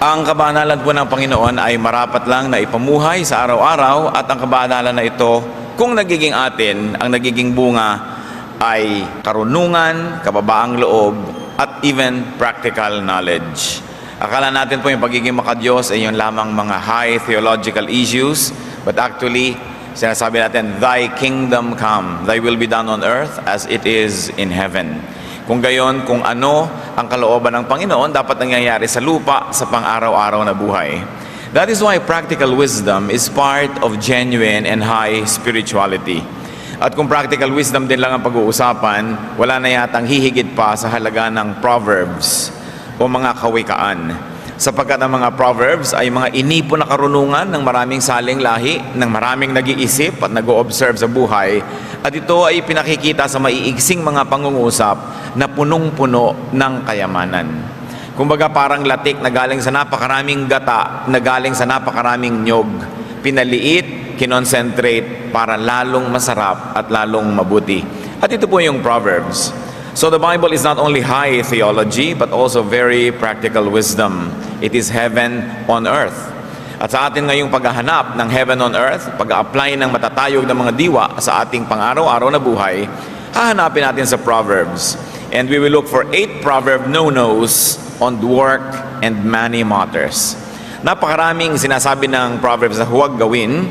Ang kabanalan po ng Panginoon ay marapat lang na ipamuhay sa araw-araw, at ang kabanalan na ito, kung nagiging atin, ang nagiging bunga ay karunungan, kababaang loob, at even practical knowledge. Akala natin po yung pagiging makadiyos ay yung lamang mga high theological issues, but actually, sinasabi natin, Thy kingdom come, Thy will be done on earth as it is in heaven. Kung gayon, kung ano ang kalooban ng Panginoon, dapat nangyayari sa lupa sa pang-araw-araw na buhay. That is why practical wisdom is part of genuine and high spirituality. At kung practical wisdom din lang ang pag-uusapan, wala na yatang hihigit pa sa halaga ng Proverbs o mga kawikaan. Sapagkat ang mga Proverbs ay mga inipon na karunungan ng maraming saling lahi, ng maraming nag-iisip at nag-o-observe sa buhay. At ito ay pinakikita sa maiigsing mga pangungusap na punong-puno ng kayamanan. Kumbaga parang latik na galing sa napakaraming gata, na galing sa napakaraming nyog. Pinaliit, kinonsentrate para lalong masarap at lalong mabuti. At ito po yung Proverbs. So the Bible is not only high theology but also very practical wisdom. It is heaven on earth. At sa atin ngayong paghahanap ng heaven on earth, pag-apply ng matatayog ng mga diwa sa ating pang-araw-araw na buhay, hahanapin natin sa Proverbs. And we will look for 8 proverb no-nos on work and money matters. Napakaraming sinasabi ng Proverbs na huwag gawin.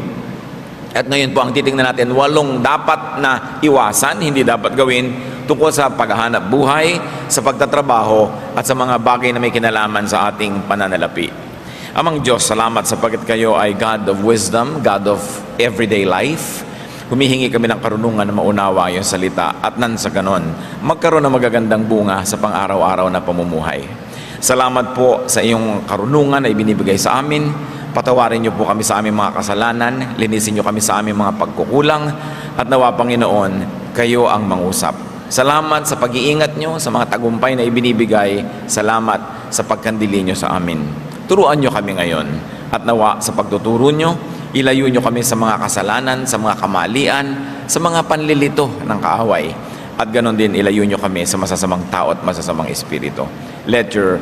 At ngayon po ang titingnan natin 8 dapat na iwasan, hindi dapat gawin, tungkol sa paghahanap buhay, sa pagtatrabaho, at sa mga bagay na may kinalaman sa ating pananalapi. Amang Diyos, salamat sapagkat kayo ay God of wisdom, God of everyday life. Humihingi kami ng karunungan na maunawa yung salita, at nan sa ganon, magkaroon ng magagandang bunga sa pang-araw-araw na pamumuhay. Salamat po sa iyong karunungan na ibinibigay sa amin. Patawarin niyo po kami sa aming mga kasalanan, linisin niyo kami sa aming mga pagkukulang, at nawa Panginoon, kayo ang mangusap. Salamat sa pag-iingat nyo, sa mga tagumpay na ibinibigay. Salamat sa pagkandili nyo sa amin. Turuan nyo kami ngayon. At nawa sa pagtuturo nyo, ilayo nyo kami sa mga kasalanan, sa mga kamalian, sa mga panlilito ng kaaway. At ganon din ilayo nyo kami sa masasamang tao at masasamang espiritu. Let your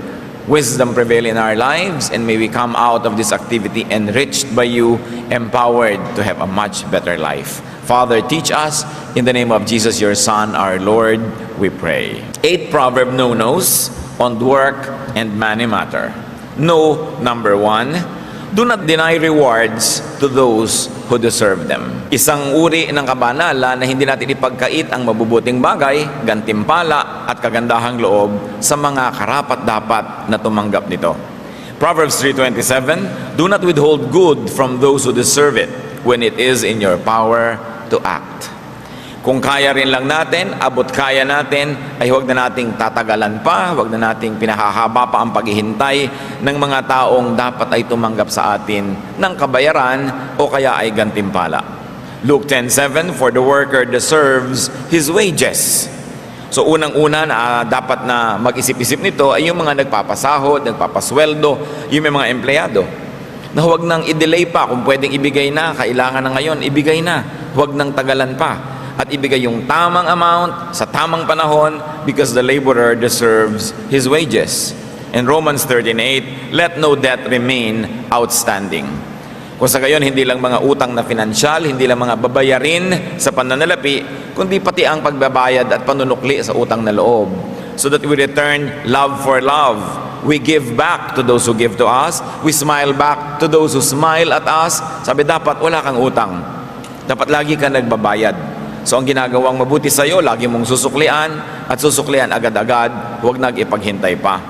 wisdom prevail in our lives, and may we come out of this activity enriched by you, empowered to have a much better life. Father, teach us. In the name of Jesus, your Son, our Lord, we pray. 8 proverb no-nos on work and money matter. No, number 1, do not deny rewards to those who deserve them. Isang uri ng kabanalan na hindi natin ipagkait ang mabubuting bagay, gantimpala at kagandahang loob sa mga karapat-dapat na tumanggap nito. Proverbs 3:27, do not withhold good from those who deserve it when it is in your power to act. Kung kaya rin lang natin, abot kaya natin, ay huwag na nating tatagalan pa, huwag na nating pinahahaba pa ang paghihintay ng mga taong dapat ay tumanggap sa atin ng kabayaran o kaya ay gantimpala. Luke 10:7, for the worker deserves his wages. So unang-una na dapat na mag-isip-isip nito ay yung mga nagpapasahod, nagpapasweldo, yung may mga empleyado. Na huwag nang i-delay pa, kung pwedeng ibigay na, kailangan na ngayon, ibigay na. Huwag nang tagalan pa. At ibigay yung tamang amount sa tamang panahon, because the laborer deserves his wages. In Romans 13:8, let no debt remain outstanding. Kung sa gayon, hindi lang mga utang na pinansyal, hindi lang mga babayarin sa pananalapi, kundi pati ang pagbabayad at panunukli sa utang na loob. So that we return love for love. We give back to those who give to us. We smile back to those who smile at us. Sabi, dapat wala kang utang. Dapat lagi ka nagbabayad. So ang ginagawang mabuti sa iyo, lagi mong susuklian at susuklian agad-agad, huwag nag-ipaghintay pa.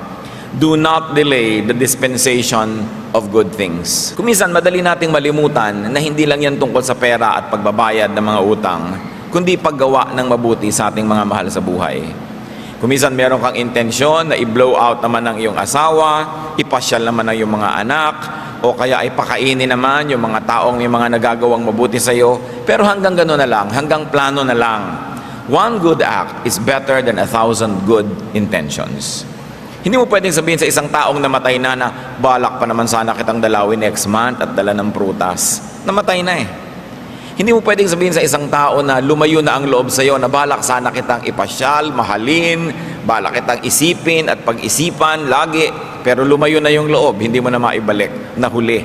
Do not delay the dispensation of good things. Kuminsan madali nating malimutan na hindi lang yan tungkol sa pera at pagbabayad ng mga utang, kundi paggawa ng mabuti sa ating mga mahal sa buhay. Kuminsan meron kang intensyon na i-blow out naman ng iyong asawa, ipasyal naman ng iyong mga anak, o kaya ay pakainin naman yung mga taong may mga nagagawang mabuti sa iyo, pero hanggang gano'n na lang, hanggang plano na lang. One good act is better than 1,000 good intentions. Hindi mo pwedeng sabihin sa isang taong namatay na balak pa naman sana kitang dalawin next month at dala ng prutas. Namatay na eh. Hindi mo pwedeng sabihin sa isang tao na lumayo na ang loob sa iyo na balak sana kitang ipasyal, mahalin, balak kitang isipin at pag-isipan lagi, pero lumayo na yung loob, hindi mo na maibalik, nahuli.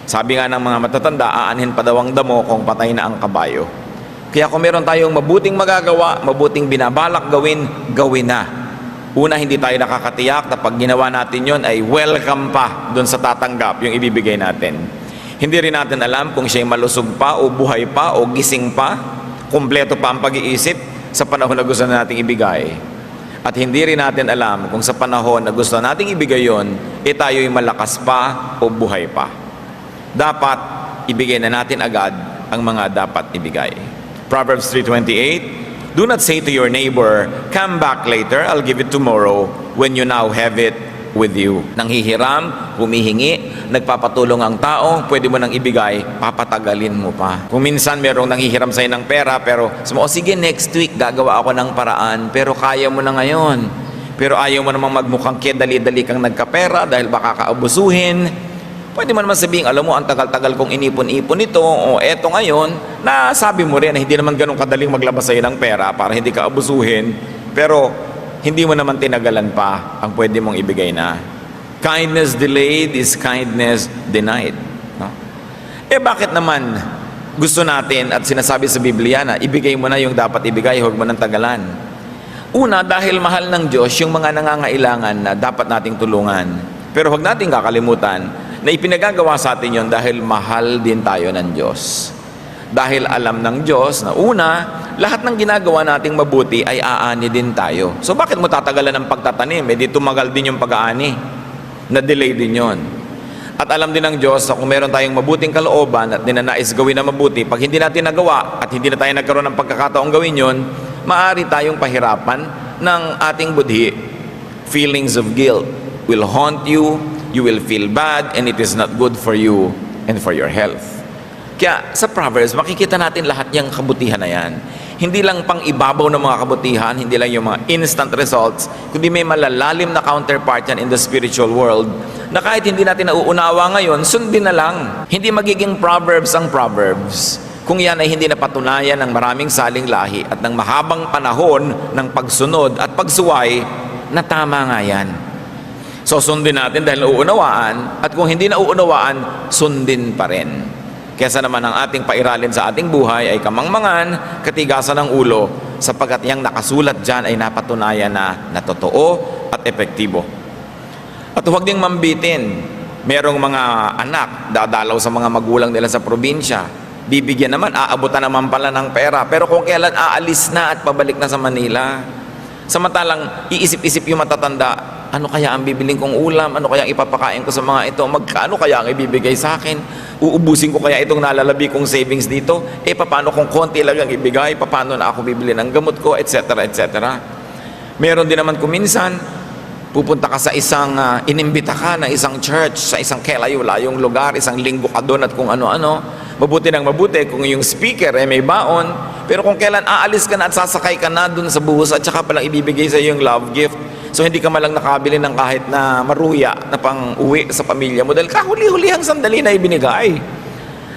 Sabi nga ng mga matatanda, aanhin pa daw ang damo kung patay na ang kabayo. Kaya kung meron tayong mabuting magagawa, mabuting binabalak gawin, gawin na. Una, hindi tayo nakakatiyak na pag ginawa natin yon ay welcome pa doon sa tatanggap yung ibibigay natin. Hindi rin natin alam kung siya'y malusog pa o buhay pa o gising pa, kumpleto pa ang pag-iisip sa panahon na gusto nating ibigay. At hindi rin natin alam kung sa panahon na gusto nating ibigay yon, tayo'y malakas pa o buhay pa. Dapat ibigay na natin agad ang mga dapat ibigay. Proverbs 3:28, do not say to your neighbor, come back later, I'll give it tomorrow, when you now have it with you. Nanghihiram, humihingi, nagpapatulong ang tao, pwede mo nang ibigay, papatagalin mo pa. Kung minsan merong nanghihiram sa'yo ng pera, pero sige, next week gagawa ako ng paraan, pero kaya mo na ngayon. Pero ayaw mo namang magmukhang dali-dali kang nagkapera dahil baka kaabusuhin. Pwede mo naman sabihin, alam mo, ang tagal-tagal kong inipon-ipon ito, o eto ngayon, na sabi mo rin na hindi naman ganun kadaling maglabas sa'yo ng pera para hindi ka abusuhin, pero hindi mo naman tinagalan pa ang pwede mong ibigay na. Kindness delayed is kindness denied. No? Bakit naman gusto natin at sinasabi sa Biblia na ibigay mo na yung dapat ibigay, huwag mo nang tagalan? Una, dahil mahal ng Diyos yung mga nangangailangan na dapat nating tulungan. Pero huwag nating kakalimutan na ipinagagawa sa atin yon dahil mahal din tayo ng Diyos. Dahil alam ng Diyos na una, lahat ng ginagawa nating mabuti ay aani din tayo. So bakit mo tatagalan ng pagtatanim? Di tumagal din yung pag-aani. Na-delay din yon. At alam din ng Diyos na kung meron tayong mabuting kalooban at ninanais gawin na mabuti, pag hindi natin nagawa at hindi na tayo nagkaroon ng pagkakataong gawin yon, maaari tayong pahirapan ng ating budhi. Feelings of guilt will haunt you, you will feel bad, and it is not good for you and for your health. Kaya sa Proverbs, makikita natin lahat yung kabutihan na yan. Hindi lang pang ibabaw ng mga kabutihan, hindi lang yung mga instant results, kundi may malalalim na counterpart yan in the spiritual world na kahit hindi natin nauunawa ngayon, sundin na lang. Hindi magiging Proverbs ang Proverbs kung yan ay hindi napatunayan ng maraming saling lahi at ng mahabang panahon ng pagsunod at pagsuway na tama nga yan. So sundin natin dahil nauunawaan, at kung hindi nauunawaan, sundin pa rin. Kesa naman ang ating pairalin sa ating buhay ay kamangmangan, katigasan ng ulo, sapagkat yang nakasulat dyan ay napatunayan na totoo at epektibo. At huwag ding mambitin. Merong mga anak, dadalaw sa mga magulang nila sa probinsya, bibigyan naman, aabutan naman pala ng pera, pero kung kailan aalis na at pabalik na sa Manila. Samantalang iisip-isip yung matatanda, ano kaya ang bibiling kong ulam? Ano kaya ang ipapakain ko sa mga ito? Magkano kaya ang ibibigay sa akin? Uubusin ko kaya itong nalalabi kong savings dito? Paano kung konti lang ang ibigay? Paano na ako bibili ng gamot ko? Etc. etc. Meron din naman kuminsan, pupunta ka sa isang, inimbita ka ng isang church, sa isang kelayo-layong lugar, isang linggo ka doon at kung ano-ano. Mabuti ng mabuti kung yung speaker may baon, pero kung kailan aalis ka na at sasakay ka na doon sa buhos at saka palang ibibigay sa iyo yung love gift, so hindi ka malang nakabili ng kahit na maruya na pang uwi sa pamilya mo dahil kahuli-hulihang sandali na ibinigay.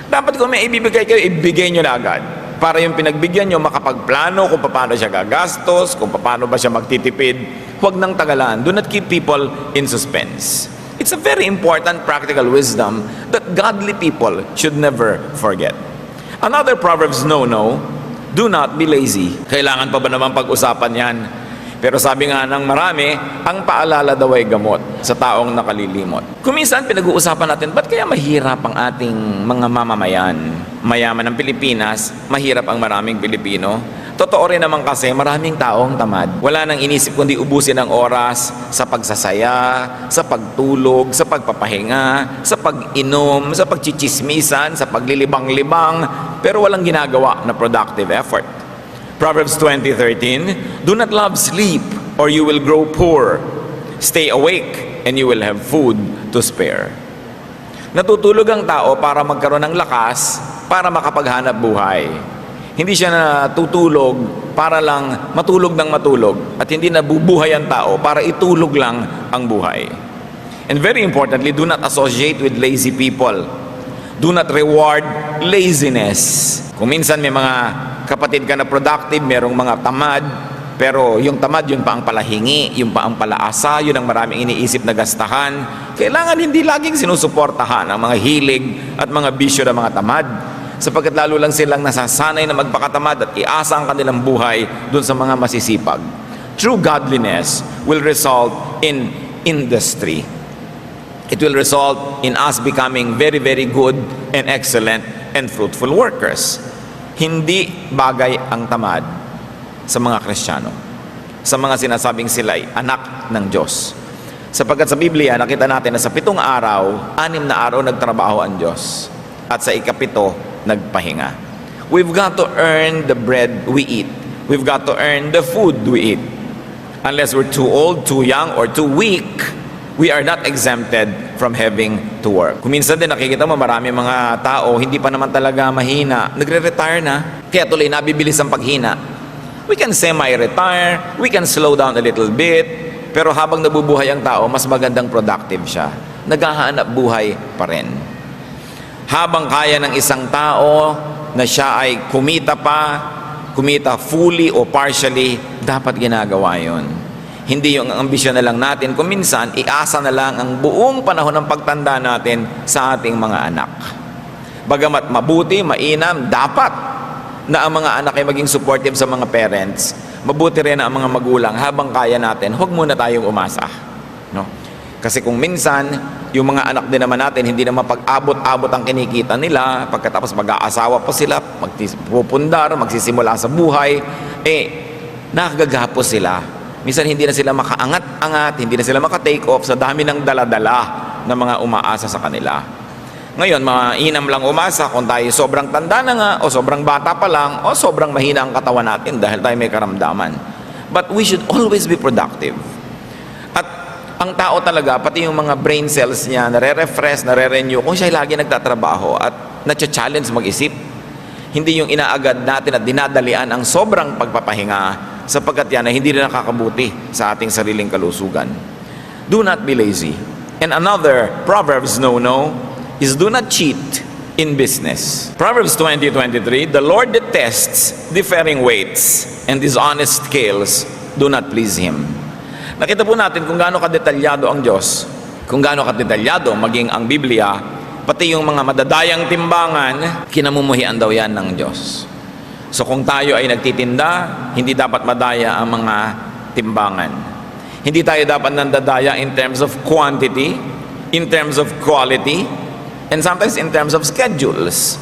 Dapat kung may ibibigay kayo, ibigay nyo na agad para yung pinagbigyan nyo makapagplano kung paano siya gagastos, kung paano ba siya magtitipid. Huwag nang tagalan. Do not keep people in suspense. It's a very important practical wisdom that godly people should never forget. Another Proverbs no, do not be lazy. Kailangan pa ba naman pag-usapan yan? Pero sabi nga ng marami, ang paalala daw ay gamot sa taong nakalilimot. Kung minsan pinag-uusapan natin, ba't kaya mahirap ang ating mga mamamayan? Mayaman ng Pilipinas, mahirap ang maraming Pilipino. Totoo rin naman kasi maraming taong tamad. Wala nang inisip kundi ubusin ang oras sa pagsasaya, sa pagtulog, sa pagpapahinga, sa pag-inom, sa pagchichismisan, sa paglilibang-libang, pero walang ginagawa na productive effort. Proverbs 20:13, do not love sleep or you will grow poor. Stay awake and you will have food to spare. Natutulog ang tao para magkaroon ng lakas para makapaghanap buhay. Hindi siya natutulog para lang matulog ng matulog at hindi nabubuhay ang tao para itulog lang ang buhay. And very importantly, do not associate with lazy people. Do not reward laziness. Kung minsan may mga kapatid ka na productive, merong mga tamad, Pero yung tamad, yun pa ang palahingi, yun pa ang palaasa, yun ang maraming iniisip na gastahan. Kailangan hindi laging sinusuportahan ang mga hilig at mga bisyo ng mga tamad, sapagkat lalo lang silang nasasanay na magpakatamad at iasa ang kanilang buhay dun sa mga masisipag. True godliness will result in industry. It will result in us becoming very, very good and excellent and fruitful workers. Hindi bagay ang tamad sa mga Kristiyano, sa mga sinasabing sila'y anak ng Diyos. Sapagkat sa Biblia, nakita natin na sa 7 araw, 6 na araw nagtrabaho ang Diyos. At sa ika-7, nagpahinga. We've got to earn the bread we eat. We've got to earn the food we eat. Unless we're too old, too young, or too weak, we are not exempted from having to work. Kung minsan din nakikita mo, marami mga tao, hindi pa naman talaga mahina, nagre-retire na, kaya tuloy nabibilis ang paghina. We can semi-retire, we can slow down a little bit, pero habang nabubuhay ang tao, mas magandang productive siya. Naghahanap buhay pa rin. Habang kaya ng isang tao na siya ay kumita fully o partially, dapat ginagawa yon. Hindi yung ambisyon na lang natin, kung minsan, iasa na lang ang buong panahon ng pagtanda natin sa ating mga anak. Bagamat mabuti, mainam, dapat na ang mga anak ay maging supportive sa mga parents. Mabuti rin na ang mga magulang, habang kaya natin, huwag muna tayong umasa. No? Kasi kung minsan, yung mga anak din naman natin, hindi na mapag-abot-abot ang kinikita nila, pagkatapos mag-aasawa pa sila, magpupundar, magsisimula sa buhay, nakagagapos sila. Minsan hindi na sila makaangat-angat, hindi na sila maka-take off sa dami ng dala-dala ng mga umaasa sa kanila. Ngayon, mainam lang umasa kung tayo sobrang tanda na nga, o sobrang bata pa lang, o sobrang mahina ang katawan natin dahil tayo may karamdaman. But we should always be productive. At ang tao talaga, pati yung mga brain cells niya, nare-refresh, nare-renew, kung siya lagi nagtatrabaho at na-challenge mag-isip, hindi yung inaagad natin at dinadalian ang sobrang pagpapahinga, sapagkat yan ay hindi rin nakakabuti sa ating sariling kalusugan. Do not be lazy. And another Proverbs no-no is do not cheat in business. Proverbs 20:23, the Lord detests differing weights, and dishonest scales do not please Him. Nakita po natin kung gaano kadetalyado ang Diyos, kung gaano kadetalyado maging ang Biblia, pati yung mga madadayang timbangan, kinamumuhian daw yan ng Diyos. So kung tayo ay nagtitinda, hindi dapat madaya ang mga timbangan. Hindi tayo dapat nandadaya in terms of quantity, in terms of quality, and sometimes in terms of schedules.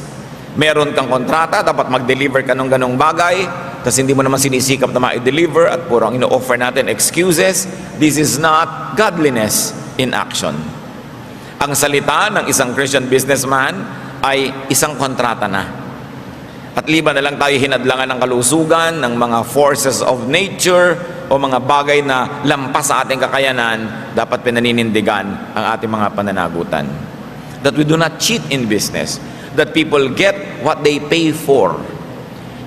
Meron kang kontrata, dapat mag-deliver ka ng ganong bagay, tapos hindi mo naman sinisikap na ma-deliver at puro ang ino-offer natin excuses. This is not godliness in action. Ang salita ng isang Christian businessman ay isang kontrata na. At liban na lang tayo hinadlangan ng kalusugan, ng mga forces of nature, o mga bagay na lampas sa ating kakayanan, dapat pinaninindigan ang ating mga pananagutan. That we do not cheat in business, that people get what they pay for.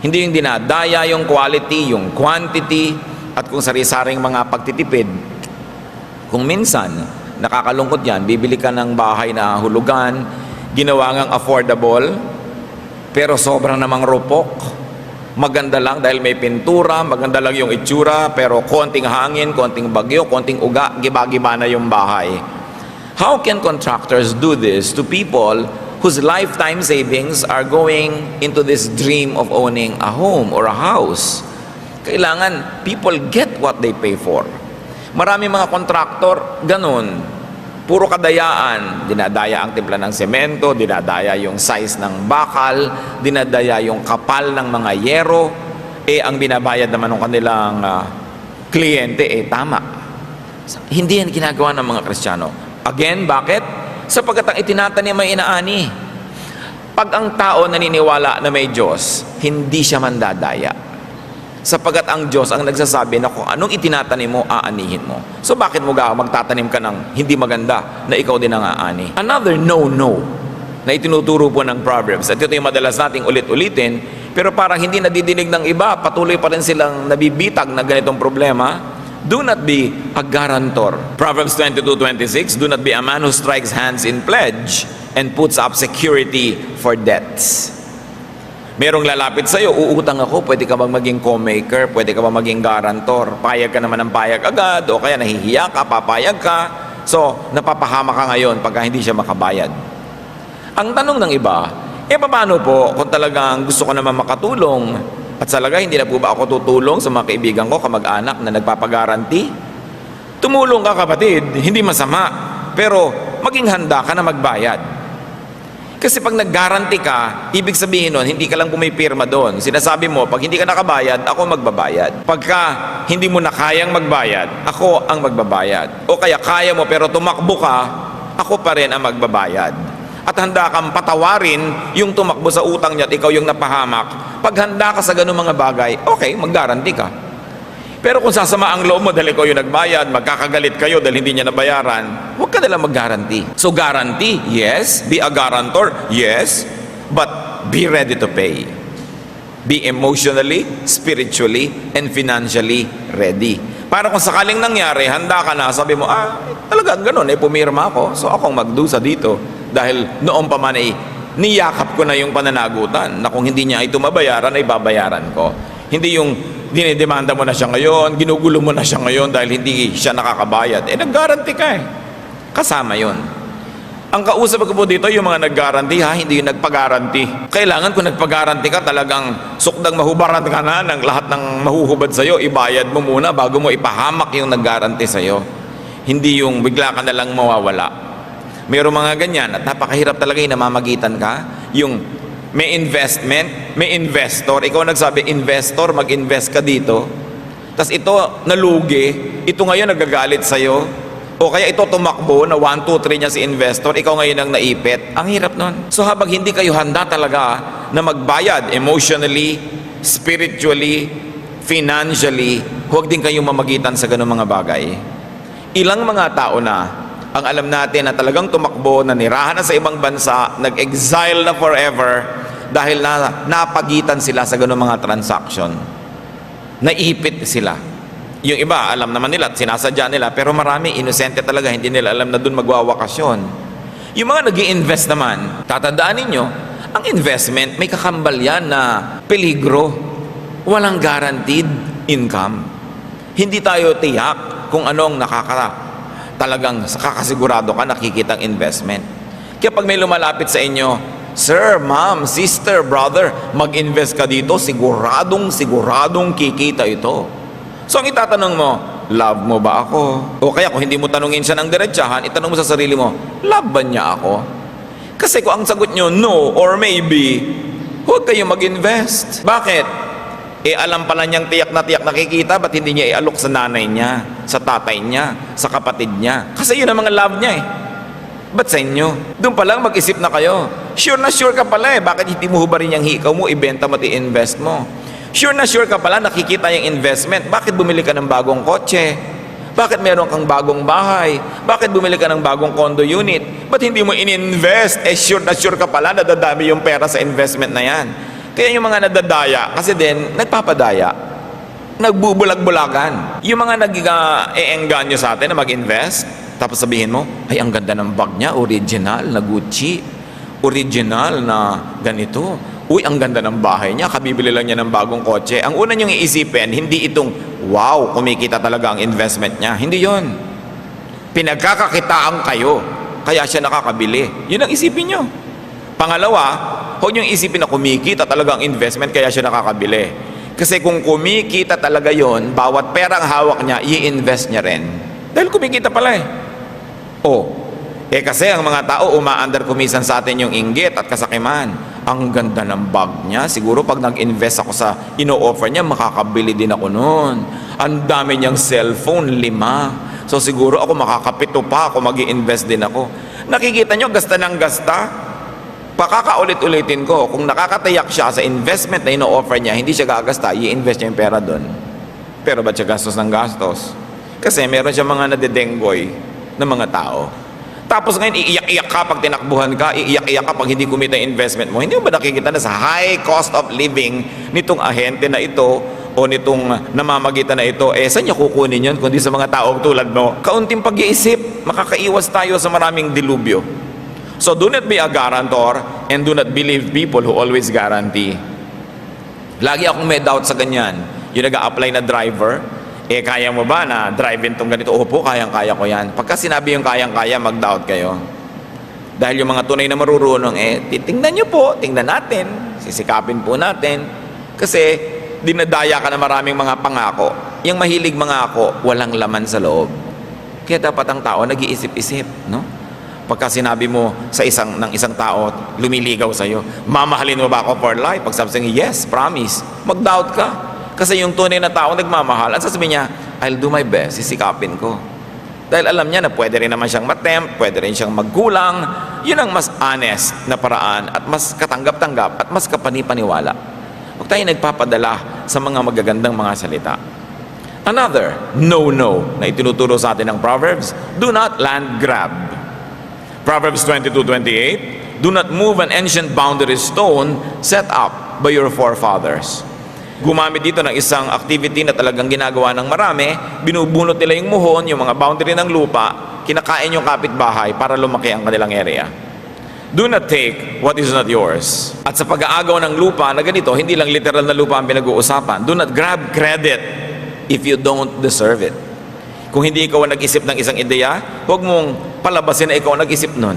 Hindi yung dinadaya yung quality, yung quantity, at kung sari-saring mga pagtitipid. Kung minsan, nakakalungkot yan, bibili ka ng bahay na hulugan, ginawa ngang affordable, pero sobrang namang rupok. Maganda lang dahil may pintura, maganda lang yung itsura, pero konting hangin, konting bagyo, konting uga, giba-giba na yung bahay. How can contractors do this to people whose lifetime savings are going into this dream of owning a home or a house? Kailangan people get what they pay for. Marami mga kontraktor, ganun. Puro kadayaan. Dinadaya ang timpla ng semento, dinadaya yung size ng bakal, dinadaya yung kapal ng mga yero. Ang binabayad naman ng kanilang kliyente, tama. Hindi yan ginagawa ng mga Kristiyano. Again, bakit? Sapagkat ang itinatanim ay inaani. Pag ang tao naniniwala na may Diyos, hindi siya mandadaya. Sapagkat ang Diyos ang nagsasabi na kung anong itinatanim mo, aanihin mo. So bakit mo magtatanim ka ng hindi maganda na ikaw din ang aani? Another no-no na itinuturo po ng Proverbs. At ito yung madalas nating ulit-ulitin, pero parang hindi nadidinig ng iba, patuloy pa rin silang nabibitag na ganitong problema. Do not be a guarantor. Proverbs 22:26, do not be a man who strikes hands in pledge and puts up security for debts. Merong lalapit sa'yo, uutang ako, pwede ka bang maging co-maker, pwede ka bang maging guarantor, payag ka naman ng payag agad, o kaya nahihiya ka, papayag ka. So, napapahama ka ngayon pagka hindi siya makabayad. Ang tanong ng iba, paano po kung talagang gusto ko naman makatulong at talaga hindi na po ba ako tutulong sa mga kaibigan ko, kamag-anak na nagpapagaranti? Tumulong ka kapatid, hindi masama, pero maging handa ka na magbayad. Kasi pag nag-guarantee ka, ibig sabihin nun, hindi ka lang pumipirma doon. Sinasabi mo, pag hindi ka nakabayad, ako magbabayad. Pagka hindi mo na kayang magbayad, ako ang magbabayad. O kaya kaya mo pero tumakbo ka, ako pa rin ang magbabayad. At handa kang patawarin yung tumakbo sa utang niya at ikaw yung napahamak. Pag handa ka sa ganung mga bagay, okay, mag-guarantee ka. Pero kung sasama ang loob mo dahil ikaw yung nagbayad, magkakagalit kayo dahil hindi niya nabayaran, huwag ka nalang mag-guarantee. So guarantee, yes. Be a guarantor, yes. But be ready to pay. Be emotionally, spiritually, and financially ready. Para kung sakaling nangyari, handa ka na, sabi mo, talagang ganun, pumirma ako, so akong magdusa dito. Dahil noon pa man niyakap ko na yung pananagutan na kung hindi niya ito mabayaran, ay babayaran ko. Hindi yung dinidemanda mo na siya ngayon, ginugulo mo na siya ngayon dahil hindi siya nakakabayad. Nag-guarantee ka Kasama yon. Ang kausap ko po dito, yung mga nag-guarantee hindi yung nagpag-guarantee. Kailangan kung nagpag-guarantee ka, talagang sukdang mahubaran ka na ng lahat ng mahuhubad sa'yo, ibayad mo muna bago mo ipahamak yung nag-guarantee sa'yo. Hindi yung bigla ka na lang mawawala. Mayroong mga ganyan at napakahirap talaga yung namamagitan ka. Yung may investment, may investor. Ikaw nagsabi, investor, mag-invest ka dito. Tapos ito nalugi, ito ngayon nagagalit sa'yo. O kaya ito tumakbo na 1, 2, 3 niya si investor, ikaw ngayon ang naipit. Ang hirap nun. So habang hindi kayo handa talaga na magbayad emotionally, spiritually, financially, huwag din kayong mamagitan sa ganung mga bagay. Ilang mga tao na ang alam natin na talagang tumakbo, na nirahan na sa ibang bansa, nag-exile na forever dahil napagitan sila sa ganung mga transaction. Naipit sila. Yung iba, alam naman nila at sinasadya nila, pero marami, inosente talaga, hindi nila alam na doon magwawakasyon. Yung mga nag-i-invest naman, tatandaan ninyo, ang investment, may kakambal yan na peligro. Walang guaranteed income. Hindi tayo tiyak kung anong talagang kakasigurado ka nakikita ang investment. Kaya pag may lumalapit sa inyo, sir, ma'am, sister, brother, mag-invest ka dito, siguradong kikita ito. So ang itatanong mo, love mo ba ako? O kaya kung hindi mo tanungin siya ng diretsahan, itanong mo sa sarili mo, love ba niya ako? Kasi kung ang sagot nyo, no or maybe, huwag kayong mag-invest. Bakit? Alam pala niyang tiyak na nakikita, ba't hindi niya ialok sa nanay niya, sa tatay niya, sa kapatid niya? Kasi yun ang mga love niya Ba't sa inyo? Doon pa lang mag-isip na kayo. Sure na sure ka pala bakit hindi mo hubarin yung hikaw mo, ibenta mo, i-invest mo? Sure na sure ka pala, nakikita yung investment. Bakit bumili ka ng bagong kotse? Bakit meron kang bagong bahay? Bakit bumili ka ng bagong condo unit? Ba't hindi mo in-invest? Sure na sure ka pala, nadadami yung pera sa investment na yan. Kaya yung mga nadadaya, kasi din, nagpapadaya, nagbubulag-bulagan. Yung mga nag-eengganyo sa atin na mag-invest, tapos sabihin mo, ay ang ganda ng bag niya, original na Gucci, original na ganito. Uy, ang ganda ng bahay niya, kabibili lang niya ng bagong kotse. Ang una niyong iisipin, hindi itong, wow, kumikita talaga ang investment niya. Hindi yon. Pinagkakakitaan kayo, kaya siya nakakabili. Yun ang isipin niyo. Pangalawa, huwag niyong isipin na kumikita talaga ang investment, kaya siya nakakabili. Kasi kung kumikita talaga yon, bawat perang hawak niya, i-invest niya rin. Dahil kumikita pala kasi ang mga tao umaandar kumisan sa atin yung inggit at kasakiman. Ang ganda ng bag niya. Siguro pag nag-invest ako sa ino-offer niya, makakabili din ako noon. Ang dami niyang cellphone, 5. So siguro ako makakapito pa ako, mag-i-invest din ako. Nakikita niyo, gasta ng gasta. Pakakaulit-ulitin ko, kung nakakatayak siya sa investment na ino-offer niya, hindi siya gagasta, i-invest niya yung pera doon. Pero ba't siya gastos ng gastos? Kasi meron siya mga nadedenggoy na mga tao. Tapos ngayon, iiyak-iyak ka pag tinakbuhan ka, iiyak-iyak ka pag hindi kumita yung investment mo. Hindi mo ba nakikita na sa high cost of living nitong ahente na ito o nitong namamagitan na ito, saan niya kukunin yun kundi sa mga taong tulad mo? Kaunting pag-iisip, makakaiwas tayo sa maraming dilubyo. So do not be a guarantor and do not believe people who always guarantee. Lagi akong may doubt sa ganyan. Yung nag-a-apply na driver, kaya mo ba na drive-in tong ganito? Opo, kayang-kaya ko yan. Pagka sinabi yung kayang-kaya, mag-doubt kayo. Dahil yung mga tunay na marurunong, titingnan nyo po, tingnan natin, sisikapin po natin. Kasi, dinadaya ka na maraming mga pangako. Yung mahilig mangako, walang laman sa loob. Kaya dapat ang tao nag-iisip-isip, no? Pagka sinabi mo ng isang tao, lumiligaw sa'yo, mamahalin mo ba ako for life? Pag sabi sa'yo, yes, promise. Mag-doubt ka. Kasi yung tunay na tao nagmamahal, ang sasabihin niya, I'll do my best, sisikapin ko. Dahil alam niya na pwede rin naman siyang matempt, pwede rin siyang magkulang. Yun ang mas honest na paraan at mas katanggap-tanggap at mas kapani-paniwala. Huwag tayo nagpapadala sa mga magagandang mga salita. Another no-no na itinuturo sa atin ng Proverbs, do not land grab. Proverbs 22:28, do not move an ancient boundary stone set up by your forefathers. Gumamit dito ng isang activity na talagang ginagawa ng marami, binubunot nila yung muhon, yung mga boundary ng lupa, kinakain yung kapitbahay para lumaki ang kanilang area. Do not take what is not yours. At sa pag-aagaw ng lupa na ganito, hindi lang literal na lupa ang pinag-uusapan. Do not grab credit if you don't deserve it. Kung hindi ikaw ang nag-isip ng isang ideya, huwag mong palabasin na ikaw ang nag-isip nun.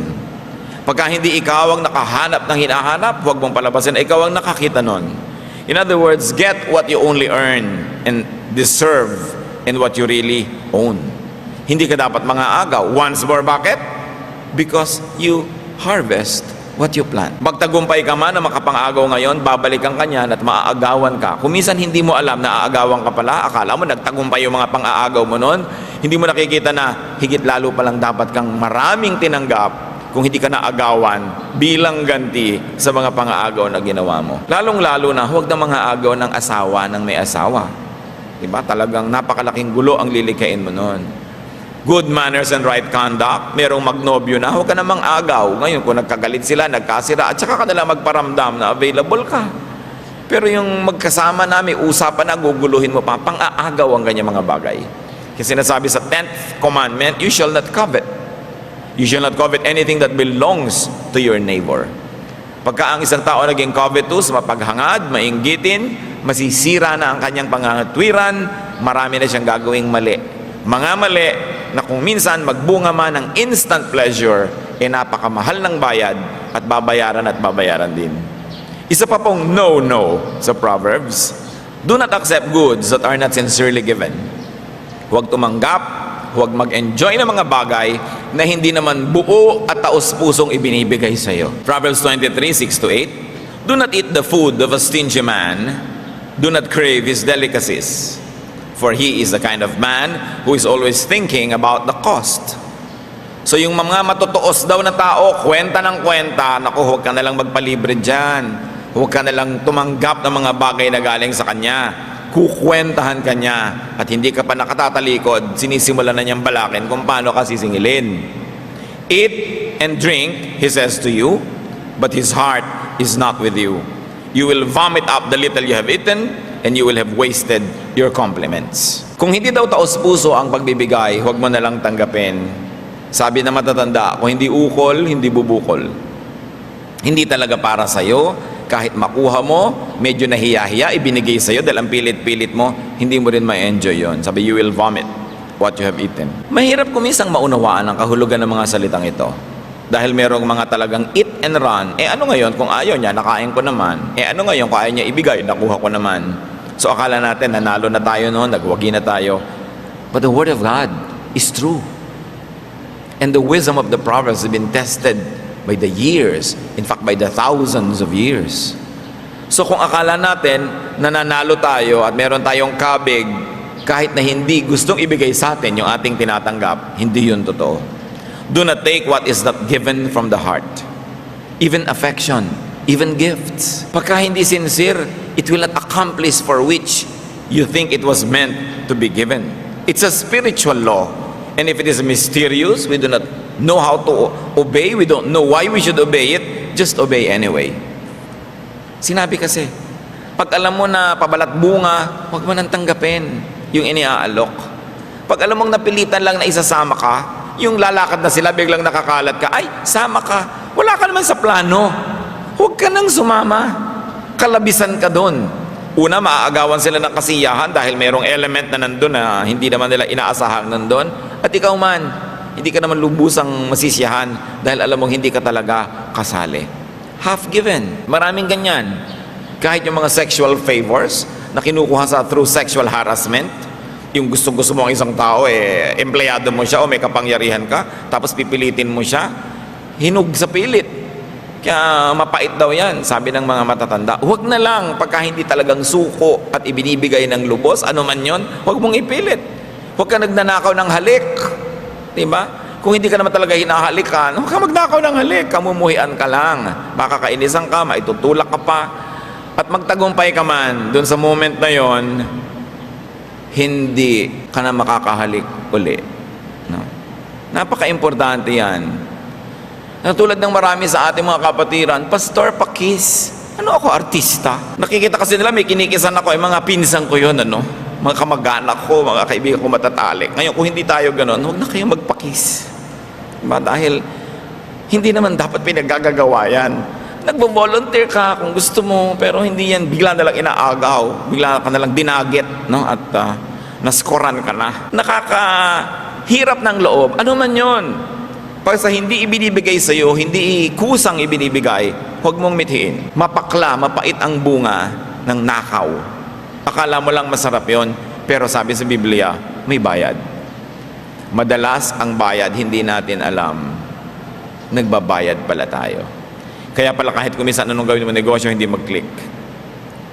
Pagka hindi ikaw ang nakahanap ng hinahanap, huwag mong palabasin na ikaw ang nakakita nun. In other words, get what you only earn and deserve and what you really own. Hindi ka dapat mangaagaw. Once more, bakit? Because you harvest what you plant. Magtagumpay ka man na makapang-agaw ngayon, babalikan ka niyan at maaagawan ka. Kung minsan hindi mo alam na aagawan ka pala, akala mo nagtagumpay yung mga pang-aagaw mo noon, hindi mo nakikita na higit lalo palang dapat kang maraming tinanggap kung hindi ka naagawan bilang ganti sa mga pang-aagaw na ginawa mo. Lalong-lalo na huwag na mga agaw ng asawa ng may asawa. Diba? Talagang napakalaking gulo ang lilikain mo noon. Good manners and right conduct, merong magnobyo na, huwag ka namang agaw. Ngayon, kung nagkagalit sila, nagkasira, at saka ka nila magparamdam na available ka. Pero yung magkasama na, may usapan na, guguluhin mo pa, pang-aagaw ang ganyan mga bagay. Kasi sinasabi sa 10th commandment, you shall not covet. You shall not covet anything that belongs to your neighbor. Pagka ang isang tao naging covetous, mapaghangad, mainggitin, masisira na ang kanyang pangangatwiran, marami na siyang gagawing mali. Mga mali na kung minsan magbunga man ng instant pleasure, napakamahal ng bayad at babayaran din. Isa pa pong no-no sa Proverbs, do not accept goods that are not sincerely given. Huwag tumanggap, huwag mag-enjoy ng mga bagay na hindi naman buo at taos-pusong ibinibigay sa iyo. Proverbs 23:6-8, do not eat the food of a stingy man, do not crave his delicacies, for he is the kind of man who is always thinking about the cost. So yung mga matutuos daw na tao, kwenta ng kwenta, naku, huwag ka nalang magpalibre dyan. Huwag ka nalang tumanggap ng mga bagay na galing sa kanya. Kukwentahan ka niya at hindi ka pa nakatatalikod, sinisimula na niyang balakin kung paano ka sisingilin. Eat and drink, he says to you, but his heart is not with you. You will vomit up the little you have eaten and you will have wasted your compliments. Kung hindi daw taos-puso ang pagbibigay, huwag mo na lang tanggapin. Sabi na matatanda, kung hindi ukol, hindi bubukol. Hindi talaga para sa'yo. Kahit makuha mo, medyo nahiya-hiya, ibinigay sa'yo dahil ang pilit-pilit mo, hindi mo rin ma-enjoy yon. Sabi, you will vomit what you have eaten. Mahirap kumisang maunawaan ang kahulugan ng mga salitang ito. Dahil merong mga talagang eat and run. Ano ngayon kung ayaw niya, nakain ko naman. Ano ngayon kung ayaw niya ibigay, nakuha ko naman. So akala natin, nanalo na tayo noon, nagwagi na tayo. But the Word of God is true. And the wisdom of the Proverbs has been tested by the years, in fact by the thousands of years. So kung akala natin nananalo tayo at meron tayong kabig kahit na hindi gustong ibigay sa atin yung ating tinatanggap, hindi yun totoo. Do not take what is not given from the heart. Even affection, even gifts. Pagka hindi sincere, it will not accomplish for which you think it was meant to be given. It's a spiritual law. And if it is mysterious, we do not know how to obey, we don't know why we should obey it, just obey anyway. Sinabi kasi, pag alam mo na pabalat bunga, huwag mo nang tanggapin yung iniaalok. Pag alam mong napilitan lang na isasama ka, yung lalakad na sila, biglang nakakalat ka, ay, sama ka. Wala ka naman sa plano. Huwag ka nang sumama. Kalabisan ka doon. Una, maaagawan sila ng kasiyahan dahil mayroong element na nandun na hindi naman nila inaasahang nandun. At ikaw man, hindi ka naman lubusang masisiyahan dahil alam mong hindi ka talaga kasali. Half given. Maraming ganyan. Kahit yung mga sexual favors na kinukuha sa through sexual harassment, yung gusto mo ang isang tao, empleyado mo siya o may kapangyarihan ka, tapos pipilitin mo siya, hinug sa pilit. Kaya mapait daw yan, sabi ng mga matatanda. Huwag na lang, pagka hindi talagang suko at ibinibigay ng lubos, ano man yon, huwag mong ipilit. Huwag ka nagnanakaw ng halik. Diba? Kung hindi ka naman talaga hinahalikan, huwag ka magnakaw ng halik, kamumuhian ka lang. Makakainisan ka, maitutulak ka pa. At magtagumpay ka man, dun sa moment na yon, hindi ka na makakahalik uli. No? Napaka-importante yan. Tulad ng marami sa ating mga kapatiran, Pastor, pakis. Ano ako, artista? Nakikita kasi nila, may kinikisan ako, mga pinsan ko yun, mga kamag-anak ko, mga kaibigan ko matatalik. Ngayon, kung hindi tayo ganun, huwag na kayong magpakis. Diba? Dahil hindi naman dapat pinaggagawa yan. Nagbo-volunteer ka kung gusto mo, pero hindi yan bigla na lang inaagaw, bigla ka na lang dinagit, at naskoran ka na. Nakakahirap ng loob. Ano man yon? Pag sa hindi ibinibigay sa iyo, hindi kusang ibinibigay, huwag mong mithiin. Mapakla, mapait ang bunga ng nakaw. Akala mo lang masarap yon, pero sabi sa Biblia, may bayad. Madalas ang bayad, hindi natin alam. Nagbabayad pala tayo. Kaya pala kahit kuminsan anong gawin mo negosyo, hindi mag-click.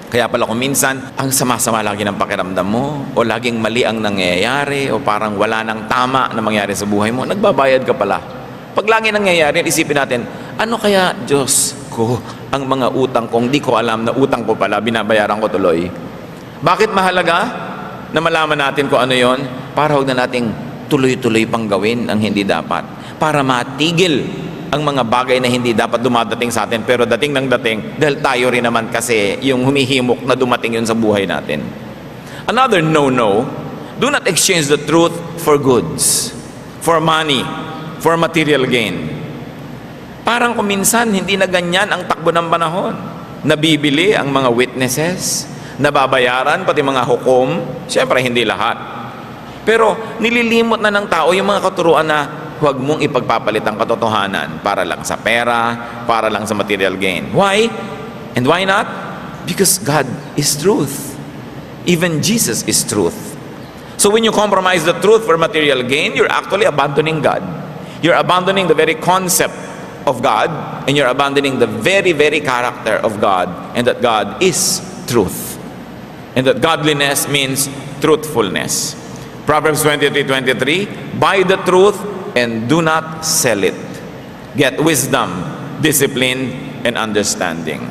Kaya pala kuminsan, ang sama-sama lagi ng pakiramdam mo, o laging mali ang nangyayari, o parang wala nang tama na mangyari sa buhay mo, nagbabayad ka pala. Pag lagi nangyayari, isipin natin, ano kaya, Diyos ko, ang mga utang kong di ko alam na utang ko pala, binabayaran ko tuloy. Bakit mahalaga na malaman natin kung ano yon? Para huwag na nating tuloy-tuloy pang gawin ang hindi dapat. Para matigil ang mga bagay na hindi dapat dumadating sa atin, pero dating ng dating dahil tayo rin naman kasi yung humihimok na dumating yun sa buhay natin. Another no-no, do not exchange the truth for goods, for money, for material gain. Parang kuminsan hindi na ganyan ang takbo ng panahon. Nabibili ang mga witnesses, nababayaran pati mga hukom, siyempre hindi lahat. Pero nililimot na ng tao yung mga katuruan na huwag mong ipagpapalit ang katotohanan para lang sa pera, para lang sa material gain. Why? And why not? Because God is truth. Even Jesus is truth. So when you compromise the truth for material gain, you're actually abandoning God. You're abandoning the very concept of God, and you're abandoning the very, very character of God, and that God is truth. And that godliness means truthfulness. Proverbs 23:23, buy the truth and do not sell it. Get wisdom, discipline, and understanding.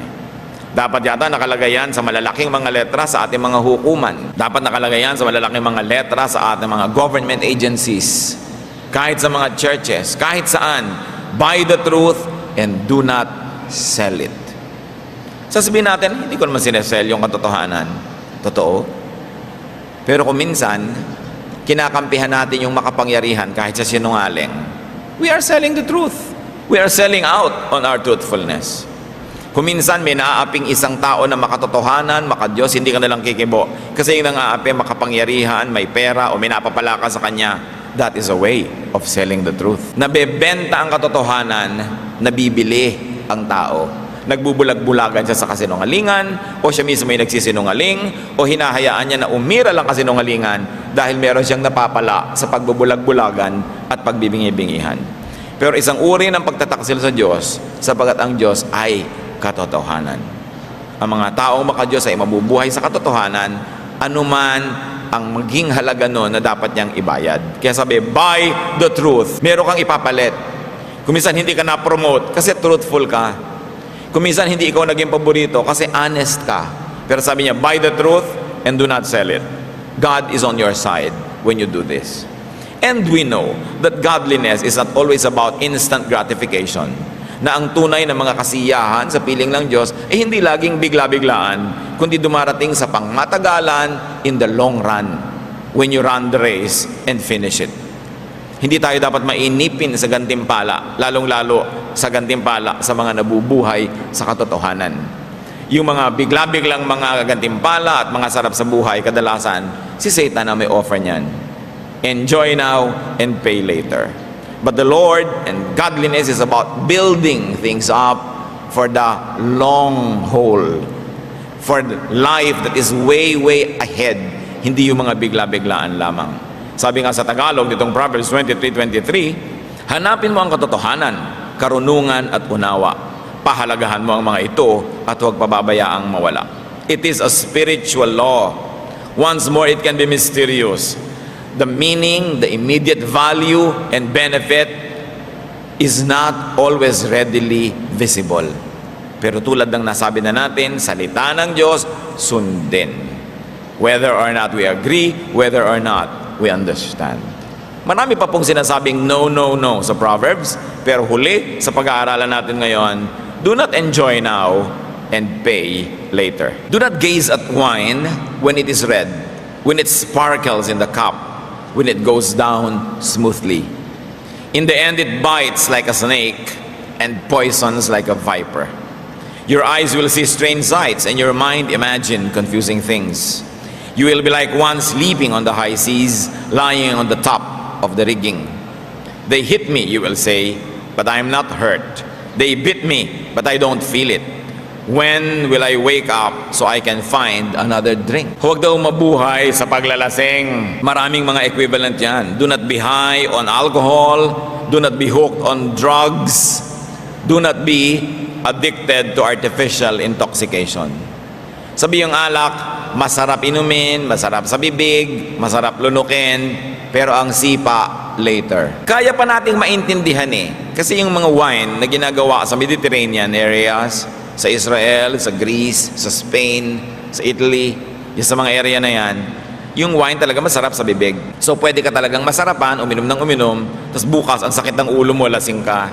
Dapat yata nakalagay yan sa malalaking mga letra sa ating mga hukuman. Dapat nakalagay yan sa malalaking mga letra sa ating mga government agencies. Kahit sa mga churches, kahit saan, buy the truth and do not sell it. Sasabihin natin, hindi ko naman sinesell yung katotohanan. Totoo. Pero kung minsan, kinakampihan natin yung makapangyarihan kahit sa sinungaling. We are selling the truth. We are selling out on our truthfulness. Kung minsan may naaaping isang tao na makatotohanan, makadiyos, hindi ka nalang kikibo. Kasi yung nangaapi, makapangyarihan, may pera, o may napapala ka sa kanya, that is a way of selling the truth. Nabebenta ang katotohanan, nabibili ang tao. Nagbubulag-bulagan siya sa kasinungalingan, o siya mismo ay nagsisinungaling, o hinahayaan niya na umira lang kasinungalingan dahil meron siyang napapala sa pagbubulag-bulagan at pagbibingi-bingihan. Pero isang uri ng pagtataksil sa Diyos, sapagat ang Diyos ay katotohanan. Ang mga taong makadiyos ay mabubuhay sa katotohanan, anuman ang maging halaga nun na dapat niyang ibayad. Kaya sabi, buy the truth. Meron kang ipapalit. Kung minsan hindi ka na-promote kasi truthful ka. Kung minsan hindi ikaw naging paborito kasi honest ka. Pero sabi niya, buy the truth and do not sell it. God is on your side when you do this. And we know that godliness is not always about instant gratification. Na ang tunay na mga kasiyahan sa piling ng Diyos ay hindi laging bigla-biglaan, kundi dumarating sa pangmatagalan in the long run when you run the race and finish it. Hindi tayo dapat mainipin sa gantimpala, lalong-lalo sa gantimpala sa mga nabubuhay sa katotohanan. Yung mga bigla-biglang mga gantimpala at mga sarap sa buhay, kadalasan, si Satan ang may offer niyan. Enjoy now and pay later. But the Lord and godliness is about building things up for the long haul, for the life that is way, way ahead. Hindi yung mga bigla-biglaan lamang. Sabi nga sa Tagalog, ditong Proverbs 23:23, hanapin mo ang katotohanan, karunungan at unawa. Pahalagahan mo ang mga ito at huwag pababayaang mawala. It is a spiritual law. Once more, it can be mysterious. The meaning, the immediate value and benefit is not always readily visible. Pero tulad ng nasabi na natin, salita ng Diyos, sundin. Whether or not we agree, whether or not we understand. Marami pa pong sinasabing no, no, no sa Proverbs, pero huli sa pag-aaralan natin ngayon, do not enjoy now and pay later. Do not gaze at wine when it is red, when it sparkles in the cup, when it goes down smoothly. In the end, it bites like a snake and poisons like a viper. Your eyes will see strange sights, and your mind imagine confusing things. You will be like one sleeping on the high seas, lying on the top of the rigging. They hit me, you will say, but I am not hurt. They bit me, but I don't feel it. When will I wake up so I can find another drink? Huwag daw mabuhay sa paglalasing. Maraming mga equivalent yan. Do not be high on alcohol. Do not be hooked on drugs. Do not be addicted to artificial intoxication. Sabi yung alak, masarap inumin, masarap sa bibig, masarap lunukin, pero ang sipa, later. Kaya pa nating maintindihan kasi yung mga wine na ginagawa sa Mediterranean areas, sa Israel, sa Greece, sa Spain, sa Italy, yung sa mga area na yan, yung wine talaga masarap sa bibig. So pwede ka talagang masarapan, uminom ng uminom, tapos bukas ang sakit ng ulo mo, lasing ka.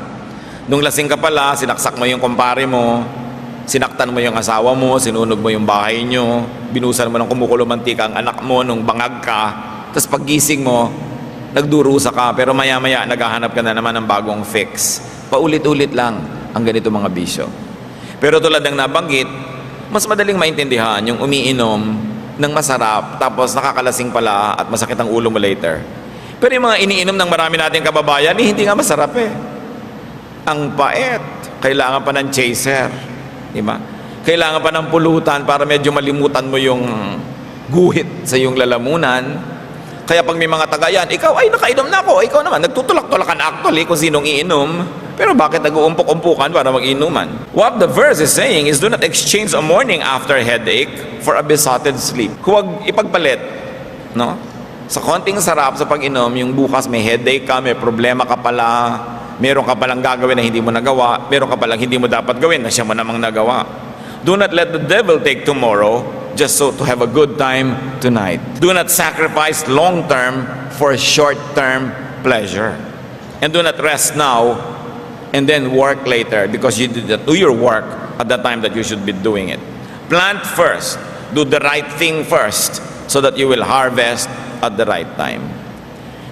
Nung lasing ka pala, sinaksak mo yung kumpare mo, sinaktan mo yung asawa mo, sinunog mo yung bahay nyo, binusan mo ng kumukulong mantika ang anak mo nung bangag ka, tapos paggising mo, nagdurusa ka, pero maya-maya naghahanap ka na naman ng bagong fix. Paulit-ulit lang ang ganito mga bisyo. Pero tulad ng nabanggit, mas madaling maintindihan yung umiinom ng masarap, tapos nakakalasing pala at masakit ang ulo mo later. Pero yung mga iniinom ng marami nating kababayan, hindi nga masarap Ang pait, kailangan pa ng chaser. Diba? Kailangan pa ng pulutan para medyo malimutan mo yung guhit sa iyong lalamunan. Kaya pag may mga tagayan, ikaw ay nakainom na ako, ikaw naman, nagtutulak-tulakan actually kung sinong iinom. Pero bakit nag-uumpok-umpukan para mag-inuman? What the verse is saying is, do not exchange a morning after headache for a besotted sleep. Huwag ipagpalit, no? Sa konting sarap sa pag-inom, yung bukas may headache ka, may problema ka pala, meron ka palang gagawin na hindi mo nagawa, meron ka palang hindi mo dapat gawin na siya mo namang nagawa. Do not let the devil take tomorrow just so to have a good time tonight. Do not sacrifice long-term for short-term pleasure. And do not rest now and then work later because you did not do your work at the time that you should be doing it. Plant first. Do the right thing first so that you will harvest at the right time.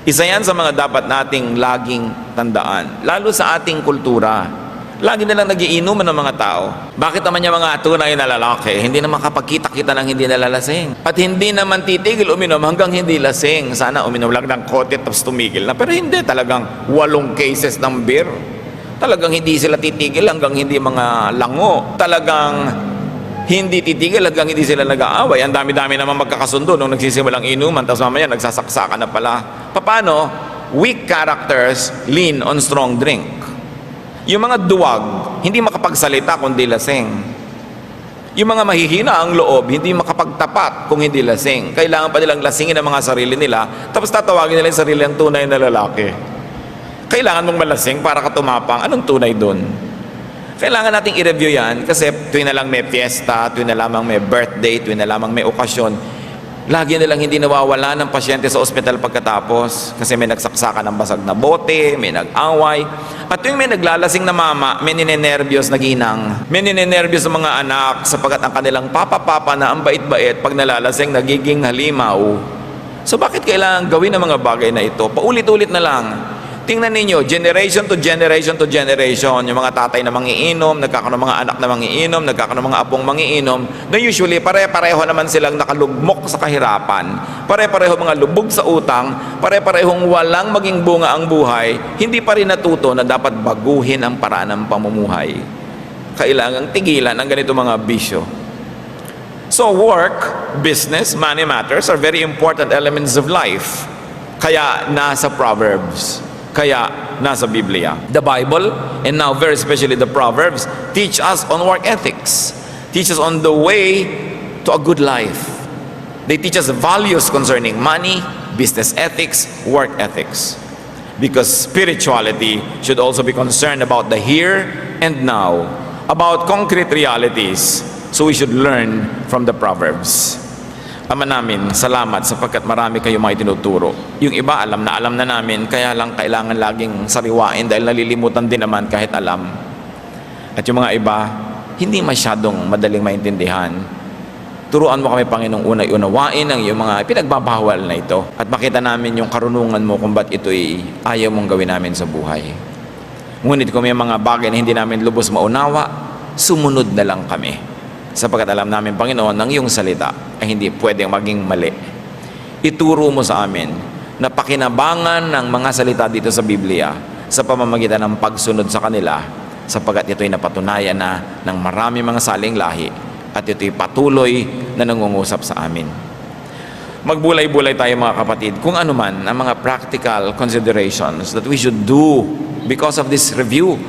Isa yan sa mga dapat nating laging tandaan, lalo sa ating kultura. Lagi nilang nagiinuman ng mga tao. Bakit naman yung mga tunay na lalaki, hindi naman kapagkita-kita ng hindi nalalasing? At hindi naman titigil uminom hanggang hindi lasing. Sana uminom lang ng kote tapos tumigil na. Pero hindi, talagang 8 cases ng beer. Talagang hindi sila titigil hanggang hindi mga lango. Talagang hindi titigil hanggang hindi sila nag-aaway. Ang dami-dami naman magkakasundo nung nagsisimulang inuman, tapos mamaya nagsasaksakan na pala. Paano? Weak characters lean on strong drink. Yung mga duwag, hindi makapagsalita kundi lasing. Yung mga mahihina ang loob, hindi makapagtapat kung hindi lasing. Kailangan pa nilang lasingin ang mga sarili nila, tapos tatawagin nila yung sarili ang tunay na lalaki. Kailangan mong malasing para ka tumapang. Anong tunay doon? Kailangan nating i-review yan kasi tuwing na lang may fiesta, tuwing na lamang may birthday, tuwing na lamang may okasyon, lagi nilang hindi nawawala ng pasyente sa ospital pagkatapos kasi may nagsaksakan ng basag na bote, may nag-away. At tuwing may naglalasing na mama, may ninenervyos na ginang. May ninenervyos sa mga anak sapagkat ang kanilang papa-papa na ang bait-bait pag nalalasing nagiging halimaw. So bakit kailangan gawin ang mga bagay na ito? Paulit-ulit na lang. Tingnan ninyo, generation to generation to generation, yung mga tatay na mangiinom, nagkakaroon ng mga anak na mangiinom, nagkakaroon ng mga apong mangiinom, na usually pare-pareho naman silang nakalugmok sa kahirapan, pare-pareho mga lubog sa utang, pare-parehong walang maging bunga ang buhay, hindi pa rin natuto na dapat baguhin ang paraan ng pamumuhay. Kailangang tigilan ang ganito mga bisyo. So work, business, money matters are very important elements of life. Kaya nasa Proverbs. Kaya nasa Biblia. The Bible, and now very especially the Proverbs, teach us on work ethics. Teach us on the way to a good life. They teach us values concerning money, business ethics, work ethics. Because spirituality should also be concerned about the here and now, about concrete realities. So we should learn from the Proverbs. Ama namin, salamat sapagkat marami kayo mga itinuturo. Yung iba alam na namin, kaya lang kailangan laging sariwain dahil nalilimutan din naman kahit alam. At yung mga iba, hindi masyadong madaling maintindihan. Turuan mo kami, Panginoong, unay unawain ang iyong mga pinagbabawal na ito. At makita namin yung karunungan mo kung ba't ito'y ayaw mong gawin namin sa buhay. Ngunit kung may mga bagay na hindi namin lubos maunawa, sumunod na lang kami. Sapagkat alam namin, Panginoon, ng iyong salita ay hindi pwedeng maging mali. Ituro mo sa amin na pakinabangan ng mga salita dito sa Biblia sa pamamagitan ng pagsunod sa kanila, sapagkat ito'y napatunayan na ng marami mga saling lahi at ito'y patuloy na nangungusap sa amin. Magbulay-bulay tayo mga kapatid kung ano man ang mga practical considerations that we should do because of this review.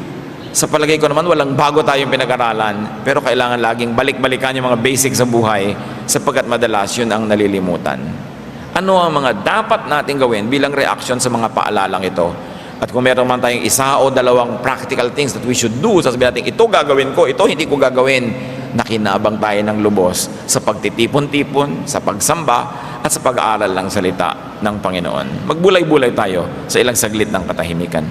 Sa palagay ko naman, walang bago tayong pinag-aralan, pero kailangan laging balik-balikan yung mga basics sa buhay sapagkat madalas yun ang nalilimutan. Ano ang mga dapat nating gawin bilang reaction sa mga paalalang ito? At kung meron man tayong isa o dalawang practical things that we should do, sasabihin natin, ito gagawin ko, ito hindi ko gagawin, nakinabang tayo ng lubos sa pagtitipon-tipon, sa pagsamba, at sa pag-aaral ng salita ng Panginoon. Magbulay-bulay tayo sa ilang saglit ng katahimikan.